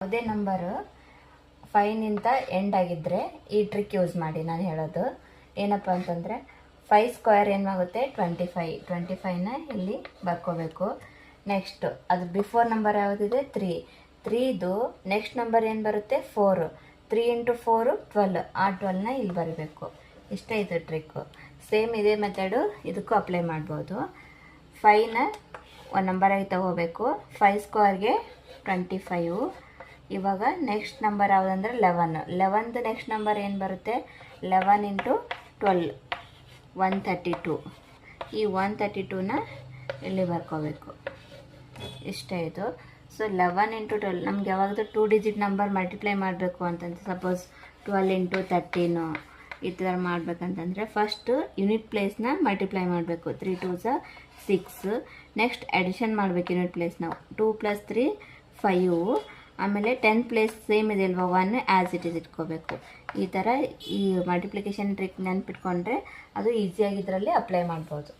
ಯಾವುದೇ number 5ನಿಂದ end ಆಗಿದ್ದರೆ ಈ ಟ್ರಿಕ್ ಯೂಸ್ ಮಾಡಿ. ನಾನು ಹೇಳೋದು ಏನಪ್ಪ ಅಂತಂದರೆ 5 ಸ್ಕ್ವೇರ್ ಏನಾಗುತ್ತೆ 25. 25ನ ಇಲ್ಲಿ ಬರ್ಕೋಬೇಕು. ನೆಕ್ಸ್ಟ್ ಅದು ಬಿಫೋರ್ ನಂಬರ್ ಯಾವುದಿದೆ 3. 3ದು ನೆಕ್ಸ್ಟ್ ನಂಬರ್ ಏನು ಬರುತ್ತೆ 4. 3 × 4 12. ಆ 12ನ ಇಲ್ಲಿ ಬರಬೇಕು. ಇಷ್ಟೇ ಇದು ಟ್ರಿಕ್ಕು. ಸೇಮ್ ಇದೇ ಮೆಥಡು ಇದಕ್ಕೂ ಅಪ್ಲೈ ಮಾಡ್ಬೋದು. 5ನ ಒಂದು ನಂಬರಾಗಿ ತಗೋಬೇಕು. 5 ಸ್ಕ್ವೇರ್ಗೆ 25. ಇವಾಗ ನೆಕ್ಸ್ಟ್ ನಂಬರ್ ಯಾವುದಂದ್ರೆ 11. 11ದು ನೆಕ್ಸ್ಟ್ ನಂಬರ್ ಏನು ಬರುತ್ತೆ 11 × 12 132. ಈ 132ನ ಇಲ್ಲಿ ಬರ್ಕೋಬೇಕು. ಇಷ್ಟೇ ಇದು. ಸೊ 11 × 12 ನಮ್ಗೆ ಯಾವಾಗಲೂ 2 ಡಿಜಿಟ್ ನಂಬರ್ ಮಲ್ಟಿಪ್ಲೈ ಮಾಡಬೇಕು ಅಂತಂದ್ರೆ ಸಪೋಸ್ 12 × 13 ಈ ಥರ ಮಾಡ್ಬೇಕಂತಂದರೆ ಫಸ್ಟು ಯೂನಿಟ್ ಪ್ಲೇಸ್ನ ಮಲ್ಟಿಪ್ಲೈ ಮಾಡಬೇಕು. 3 2s 6. ನೆಕ್ಸ್ಟ್ ಅಡಿಷನ್ ಮಾಡಬೇಕು ಯೂನಿಟ್ ಪ್ಲೇಸ್ನ. 2 + 3 5. ಆಮೇಲೆ 10 ಪ್ಲೇಸ್ ಸೇಮ್ ಇದೆ ಅಲ್ವಾ 1 ಆ್ಯಸ್ ಇಟ್ ಈಸ್ ಇಟ್ಕೋಬೇಕು. ಈ ಥರ ಈ ಮಲ್ಟಿಪ್ಲಿಕೇಶನ್ ಟ್ರಿಕ್ ನೆನ್ಪಿಟ್ಕೊಂಡ್ರೆ ಅದು ಈಸಿಯಾಗಿ ಇದರಲ್ಲಿ ಅಪ್ಲೈ ಮಾಡ್ಬೋದು.